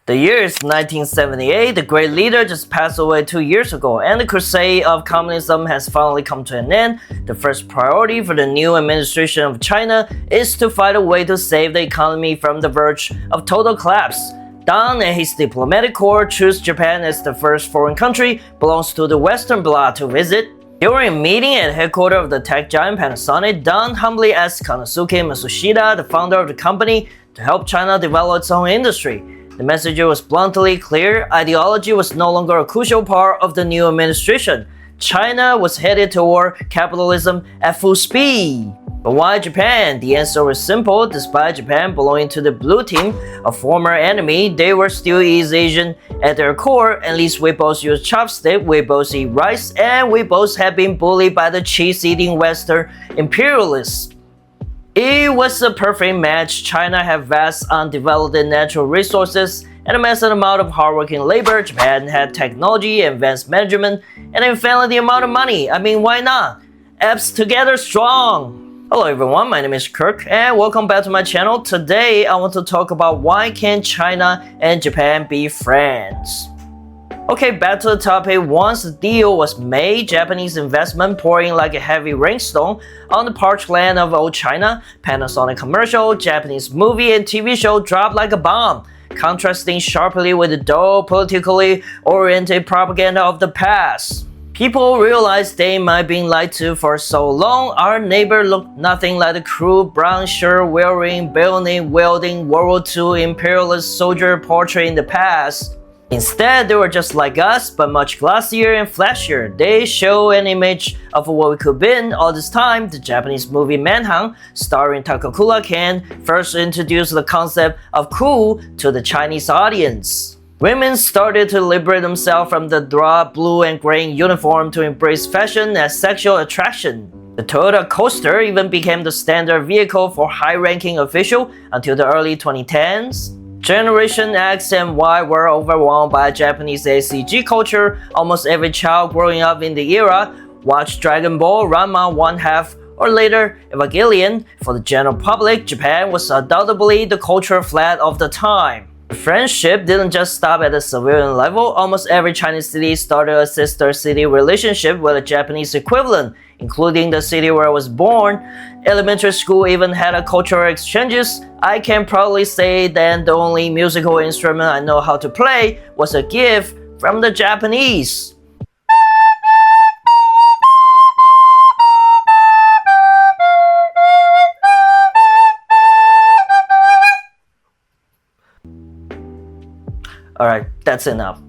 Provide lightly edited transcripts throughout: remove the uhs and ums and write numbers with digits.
The year is 1978, the great leader just passed away 2 years ago, and the crusade of communism has finally come to an end. The first priority for the new administration of China is to find a way to save the economy from the verge of total collapse. Deng and his diplomatic corps choose Japan as the first foreign country belongs to the Western bloc to visit. During a meeting at headquarters of the tech giant Panasonic, Deng humbly asked Konosuke Matsushita, the founder of the company, to help China develop its own industry. The message was bluntly clear: ideology was no longer a crucial part of the new administration. China was headed toward capitalism at full speed. But why Japan? The answer was simple. Despite Japan belonging to the blue team, a former enemy, they were still East Asian at their core. At least we both use chopstick, we both eat rice, and we both have been bullied by the cheese-eating Western imperialists. It was a perfect match. China had vast undeveloped natural resources and a massive amount of hardworking labor. Japan had technology, advanced management, and infinitely the amount of money. I mean, why not? Apps together strong! Hello everyone, my name is Kirk and welcome back to my channel. Today I want to talk about why can't China and Japan be friends? Okay, back to the topic. Once the deal was made, Japanese investment pouring like a heavy rainstorm on the parched land of old China. Panasonic commercial, Japanese movie and TV show dropped like a bomb, contrasting sharply with the dull, politically oriented propaganda of the past. People realized they might been lied to for so long. Our neighbor looked nothing like the crude brown shirt-wearing, bayonet-wielding World War II imperialist soldier portrayed in the past. Instead, they were just like us, but much glossier and flashier. They show an image of what we could have been. All this time, the Japanese movie Manhunt, starring Takakura Ken, first introduced the concept of cool to the Chinese audience. Women started to liberate themselves from the drab blue and gray uniform to embrace fashion as sexual attraction. The Toyota Coaster even became the standard vehicle for high-ranking officials until the early 2010s. Generation X and Y were overwhelmed by Japanese ACG culture. Almost every child growing up in the era watched Dragon Ball, Ranma 1/2, or later Evangelion. For the general public, Japan was undoubtedly the cultural flag of the time. Friendship didn't just stop at the civilian level. Almost every Chinese city started a sister city relationship with a Japanese equivalent, including the city where I was born. Elementary school even had a cultural exchanges. I can proudly say that the only musical instrument I know how to play was a gift from the Japanese. Alright, that's enough.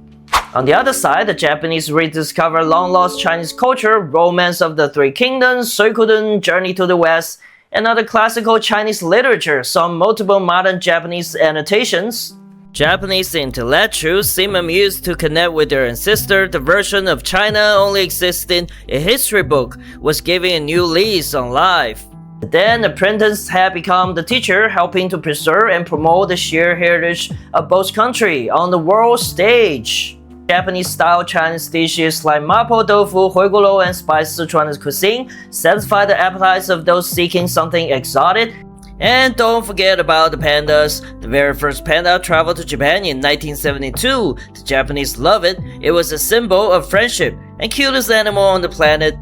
On the other side, the Japanese rediscovered long-lost Chinese culture, Romance of the Three Kingdoms, Suikoden, Journey to the West, and other classical Chinese literature saw multiple modern Japanese annotations. Japanese intellectuals seem amused to connect with their ancestor. The version of China only existing in history book was giving a new lease on life. Then, apprentice had become the teacher, helping to preserve and promote the shared heritage of both countries on the world stage. Japanese-style Chinese dishes like mapo tofu, hoigoro, and spiced Sichuanese cuisine satisfy the appetites of those seeking something exotic. And don't forget about the pandas. The very first panda traveled to Japan in 1972. The Japanese love it. It was a symbol of friendship and cutest animal on the planet.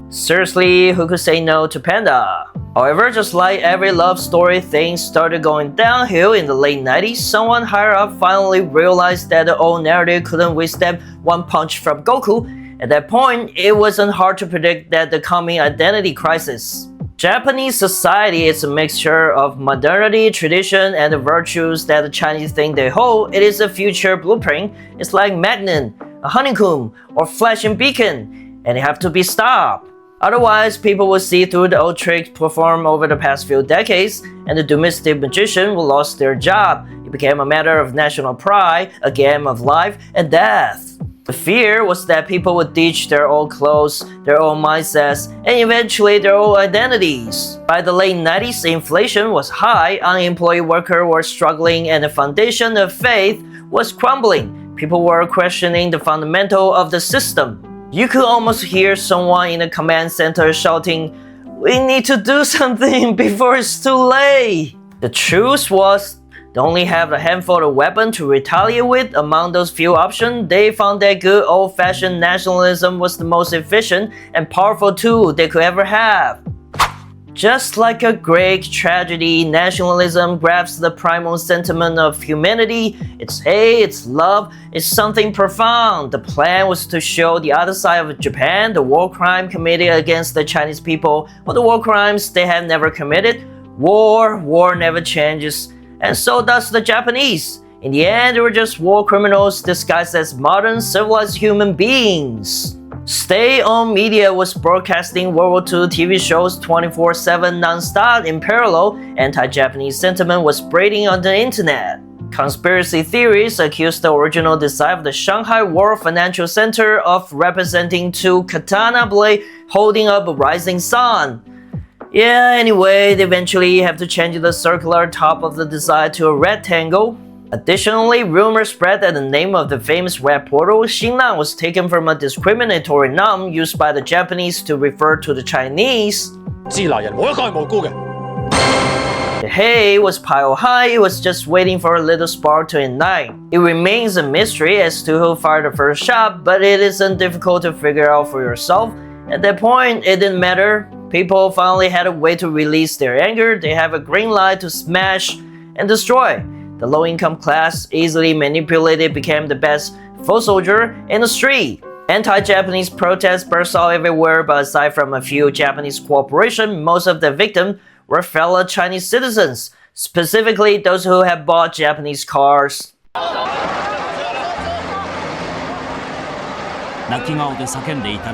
Seriously, who could say no to panda? However, just like every love story, things started going downhill in the late 90s. Someone higher up finally realized that the old narrative couldn't withstand one punch from Goku. At that point, it wasn't hard to predict that the coming identity crisis. Japanese society is a mixture of modernity, tradition, and the virtues that the Chinese think they hold. It is a future blueprint. It's like magnet, a honeycomb, or flashing beacon, and it have to be stopped. Otherwise, people will see through the old tricks performed over the past few decades, and the domestic magician will lose their job. It became a matter of national pride, a game of life and death. The fear was that people would ditch their old clothes, their old mindsets, and eventually their old identities. By the late 90s, inflation was high, unemployed workers were struggling, and the foundation of faith was crumbling. People were questioning the fundamental of the system. You could almost hear someone in the command center shouting, "We need to do something before it's too late." The truth was, They only have a handful of weapons to retaliate with. Among those few options, they found that good old-fashioned nationalism was the most efficient and powerful tool they could ever have. Just like a Greek tragedy, nationalism grabs the primal sentiment of humanity. It's hate, it's love, it's something profound. The plan was to show the other side of Japan, the war crime committed against the Chinese people, or the war crimes they have never committed. War never changes, and so does the Japanese. In the end, they were just war criminals disguised as modern, civilized human beings. State-owned media was broadcasting World War II TV shows 24/7 non-stop in parallel. Anti-Japanese sentiment was spreading on the internet. Conspiracy theories accused the original design of the Shanghai World Financial Center of representing two katana blades holding up a rising sun. Yeah, anyway, they eventually have to change the circular top of the design to a rectangle. Additionally, rumors spread that the name of the famous web portal Xinlan was taken from a discriminatory noun used by the Japanese to refer to the Chinese. The hate was piled high, it was just waiting for a little spark to ignite. It remains a mystery as to who fired the first shot, but it isn't difficult to figure out for yourself. At that point, it didn't matter. People finally had a way to release their anger. They have a green light to smash and destroy. The low-income class, easily manipulated, became the best foot soldier in the street. Anti-Japanese protests burst out everywhere, but aside from a few Japanese corporations, most of the victims were fellow Chinese citizens, specifically those who had bought Japanese cars.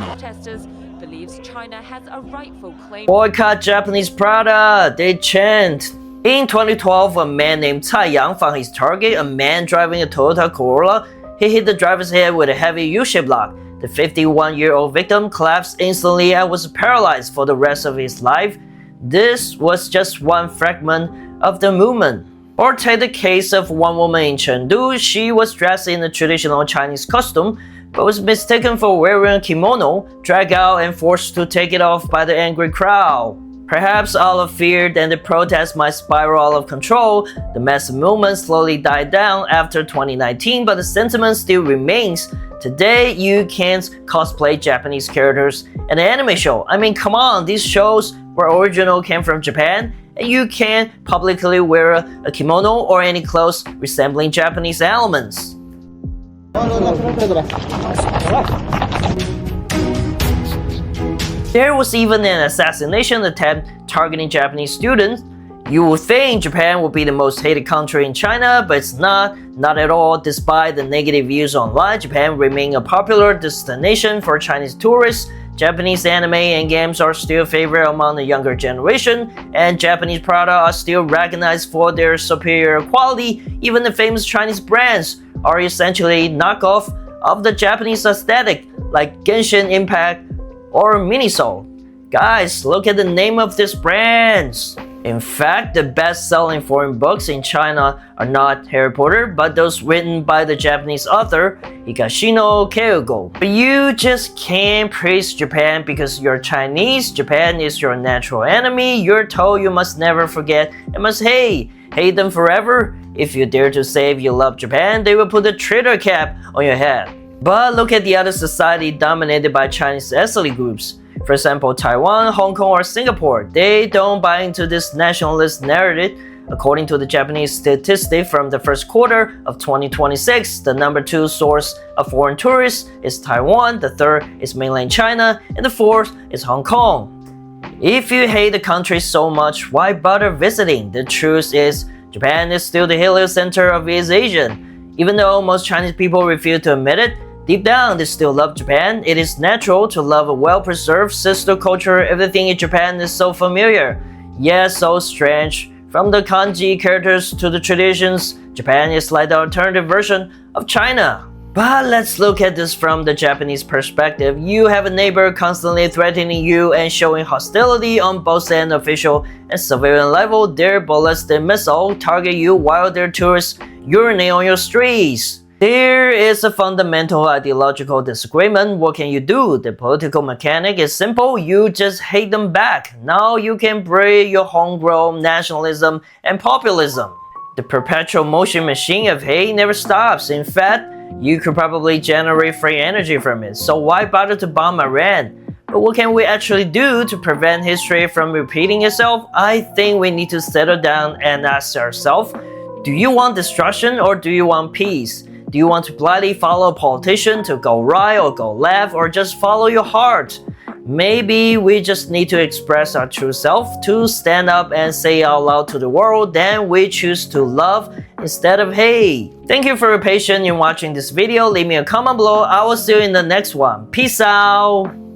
Protesters believes China has a rightful claim. Boycott Japanese product, they chant. In 2012, a man named Cai Yang found his target, a man driving a Toyota Corolla. He hit the driver's head with a heavy U-shaped lock. The 51-year-old victim collapsed instantly and was paralyzed for the rest of his life. This was just one fragment of the movement. Or take the case of one woman in Chengdu. She was dressed in a traditional Chinese costume, but was mistaken for wearing a kimono, dragged out and forced to take it off by the angry crowd. Perhaps out of fear that the protest might spiral out of control, the massive movement slowly died down after 2019, but the sentiment still remains. Today, you can't cosplay Japanese characters in an anime show. I mean, come on, these shows were original came from Japan, and you can't publicly wear a kimono or any clothes resembling Japanese elements. There was even an assassination attempt targeting Japanese students. You would think Japan would be the most hated country in China, but it's not at all. Despite the negative views online, Japan remains a popular destination for Chinese tourists. Japanese anime and games are still favored among the younger generation, and Japanese products are still recognized for their superior quality. Even the famous Chinese brands are essentially knockoff of the Japanese aesthetic, like Genshin Impact or Miniso. Guys, look at the name of these brands. In fact, the best-selling foreign books in China are not Harry Potter, but those written by the Japanese author Higashino Keigo. But you just can't praise Japan because you're Chinese. Japan is your natural enemy. You're told you must never forget and must hate them forever. If you dare to say you love Japan, they will put a traitor cap on your head. But look at the other society dominated by Chinese ethnic groups. For example, Taiwan, Hong Kong, or Singapore. They don't buy into this nationalist narrative. According to the Japanese statistic from the first quarter of 2026, the number 2 source of foreign tourists is Taiwan, the third is mainland China, and the fourth is Hong Kong. If you hate the country so much, why bother visiting? The truth is, Japan is still the heliocenter of East Asia. Even though most Chinese people refuse to admit it, deep down, they still love Japan. It is natural to love a well-preserved sister culture. Everything in Japan is so familiar, yet so strange. From the kanji characters to the traditions, Japan is like the alternative version of China. But let's look at this from the Japanese perspective. You have a neighbor constantly threatening you and showing hostility on both an official and civilian level. Their ballistic missile target you while their tourists urinate on your streets. There is a fundamental ideological disagreement. What can you do? The political mechanic is simple. You just hate them back. Now you can breed your homegrown nationalism and populism. The perpetual motion machine of hate never stops. In fact, you could probably generate free energy from it, so why bother to bomb Iran? But what can we actually do to prevent history from repeating itself? I think we need to settle down and ask ourselves, do you want destruction or do you want peace? Do you want to blindly follow a politician to go right or go left, or just follow your heart? Maybe we just need to express our true self, to stand up and say out loud to the world, then we choose to love instead of hate. Thank you for your patience in watching this video. Leave me a comment below. I will see you in the next one. Peace out!